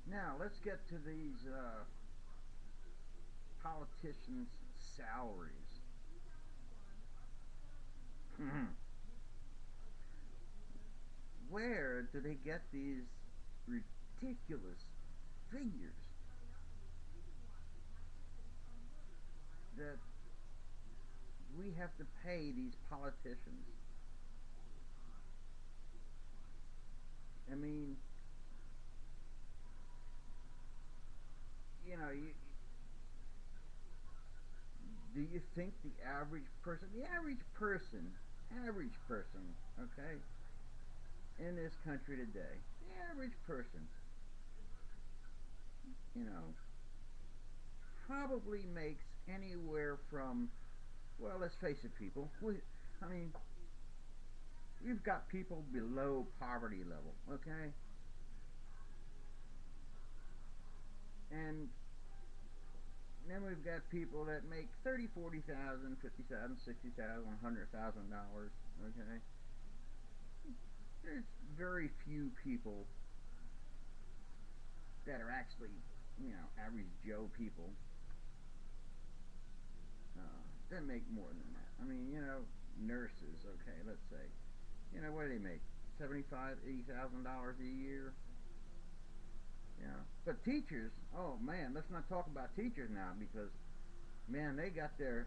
Now let's get to these politicians' salaries. Where do they get these ridiculous figures that we have to pay these politicians? I mean, you know, do you think average person, okay, in this country today, the average person, you know, probably makes anywhere from, well, let's face it, people. I mean, we've got people below poverty level, okay, and then we've got people that make 30, 40,000, 50,000, 60,000, $100,000. Okay, there's very few people that are actually, average Joe people that make more than that. I mean, nurses. Okay, let's say, what do they make? 75, $80,000 a year. But teachers, oh man, let's not talk about teachers now because man, they've got their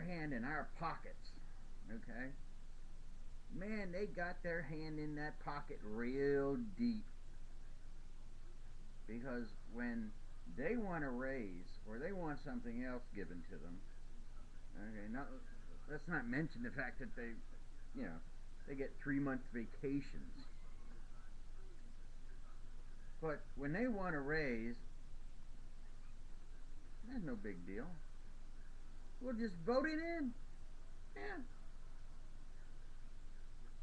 hand in our pockets. Okay, man, they got their hand in that pocket real deep because when they want a raise or they want something else given to them, okay, let's not mention the fact that they get 3 month vacations. But when they want a raise, that's no big deal. We'll just vote it in. Yeah.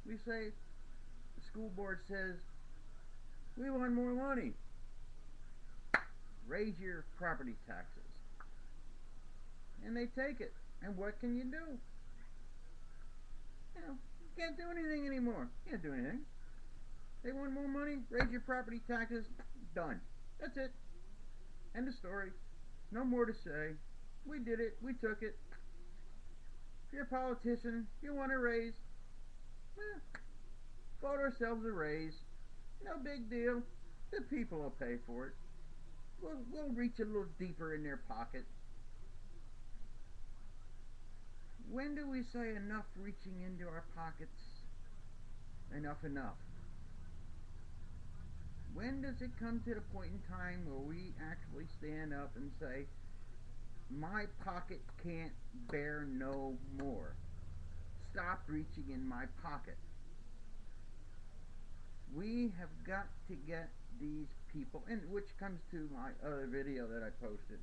We say, the school board says, we want more money. Raise your property taxes. And they take it. And what can you do? You can't do anything anymore. You can't do anything. They want more money, raise your property taxes, done. That's it. End of story. No more to say. We did it. We took it. If you're a politician, you want a raise, vote ourselves a raise. No big deal. The people will pay for it. We'll reach a little deeper in their pocket. When do we say enough reaching into our pockets? Enough. When does it come to the point in time where we actually stand up and say, my pocket can't bear no more? Stop reaching in my pocket. We have got to get these people, and which comes to my other video that I posted,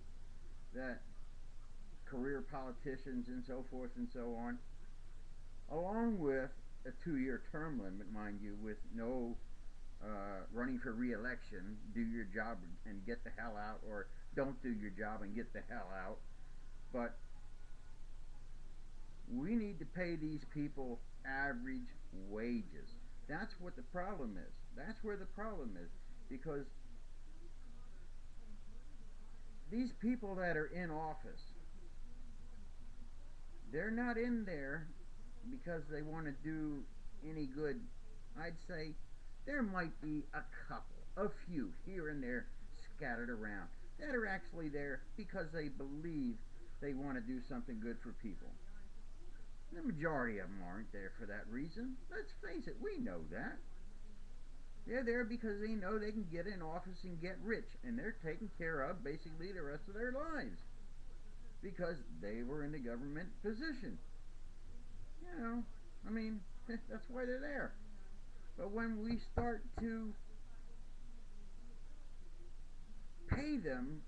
that career politicians and so forth and so on, along with a 2-year term limit, mind you, with no running for re-election, do your job and get the hell out, or don't do your job and get the hell out. But we need to pay these people average wages. That's what the problem is. That's where the problem is. Because these people that are in office, they're not in there because they want to do any good. I'd say there might be a few here and there scattered around that are actually there because they believe they want to do something good for people. The majority of them aren't there for that reason. Let's face it, we know that. They're there because they know they can get in office and get rich, and they're taken care of basically the rest of their lives because they were in the government position. I mean, that's why they're there. But when we start to pay them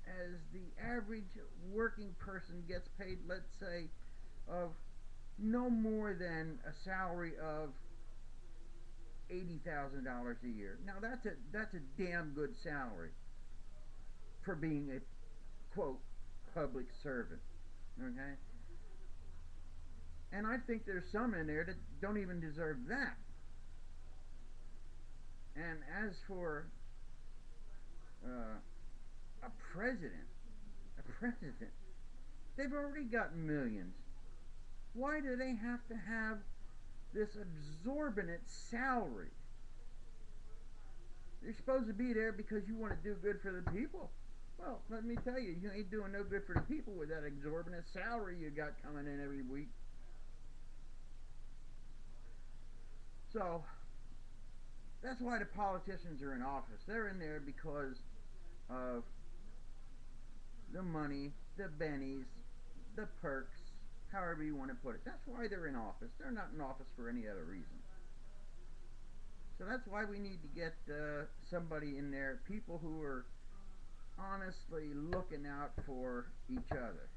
as the average working person gets paid, let's say, of no more than a salary of $80,000 a year. Now that's a damn good salary for being a quote public servant. Okay? And I think there's some in there that don't even deserve that. And as for uh, a president, a president, they've already got millions. Why do they have to have this exorbitant salary? You're supposed to be there because you want to do good for the people. Well, let me tell you, you ain't doing no good for the people with that exorbitant salary you got coming in every week. So, that's why the politicians are in office. They're in there because of the money, the bennies, the perks, however you want to put it. That's why they're in office. They're not in office for any other reason. So that's why we need to get somebody in there, people who are honestly looking out for each other.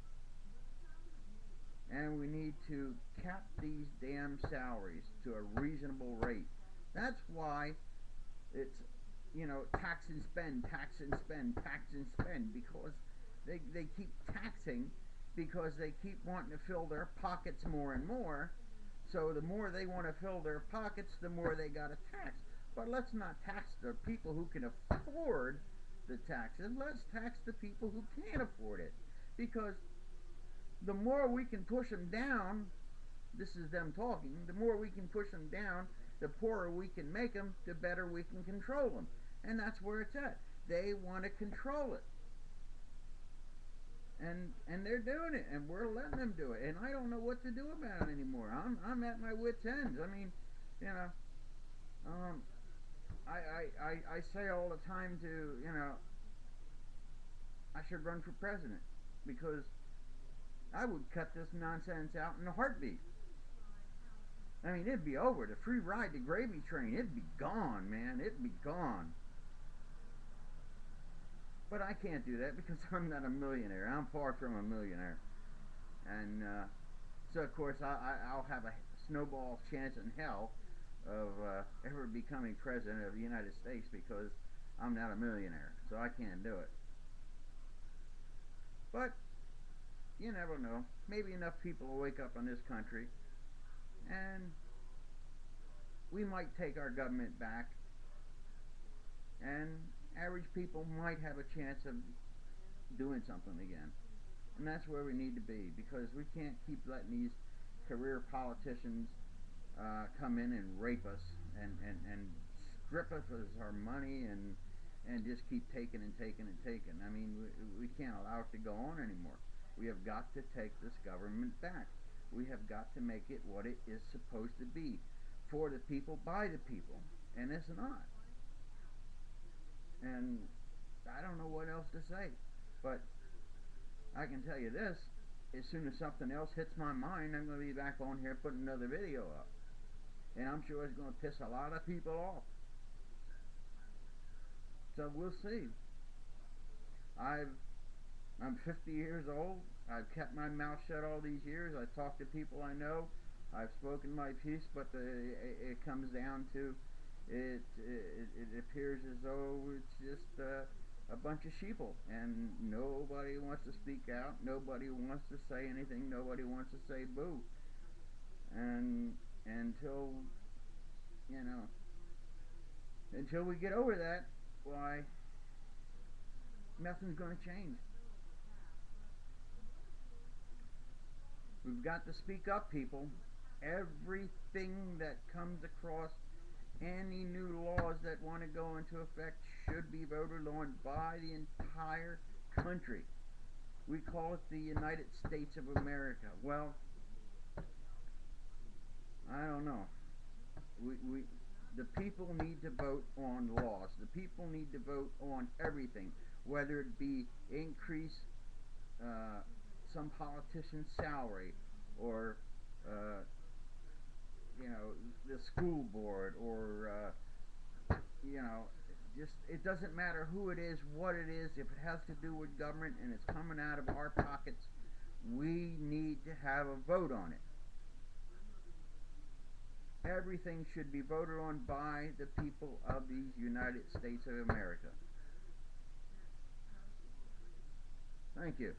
And we need to cap these damn salaries to a reasonable rate. That's why it's, tax and spend, tax and spend, tax and spend, because they keep taxing because they keep wanting to fill their pockets more and more. So the more they want to fill their pockets, the more they got to tax. But let's not tax the people who can afford the taxes. Let's tax the people who can't afford it. Because the more we can push them down, this is them talking, the more we can push them down, the poorer we can make them, the better we can control them. And that's where it's at. They want to control it. And they're doing it, and we're letting them do it. And I don't know what to do about it anymore. I'm at my wit's ends. I mean, I say all the time to, I should run for president, because I would cut this nonsense out in a heartbeat. I mean, it'd be over. The free ride, the gravy train, it'd be gone, man. It'd be gone. But I can't do that because I'm not a millionaire. I'm far from a millionaire. And so, of course, I'll have a snowball chance in hell of ever becoming president of the United States because I'm not a millionaire. So I can't do it. But you never know. Maybe enough people will wake up in this country and we might take our government back, and average people might have a chance of doing something again. And that's where we need to be, because we can't keep letting these career politicians come in and rape us and strip us of our money and just keep taking and taking and taking. I mean, we can't allow it to go on anymore. We have got to take this government back. We have got to make it what it is supposed to be, for the people, by the people, and it's not. And I don't know what else to say, but I can tell you this: as soon as something else hits my mind, I'm going to be back on here putting another video up, and I'm sure it's going to piss a lot of people off. So we'll see. I'm 50 years old. I've kept my mouth shut all these years. I talk to people I know. I've spoken my piece, but it comes down to it appears as though it's just a bunch of sheeple, and nobody wants to speak out. Nobody wants to say anything. Nobody wants to say boo. And until we get over that, why, nothing's going to change. We've got to speak up, people. Everything that comes across, any new laws that want to go into effect, should be voted on by the entire country. We call it the United States of America. Well, I don't know. The people need to vote on laws. The people need to vote on everything, whether it be increase some politician's salary, or the school board, or just, it doesn't matter who it is, what it is. If it has to do with government and it's coming out of our pockets, we need to have a vote on it. Everything should be voted on by the people of the United States of America. Thank you.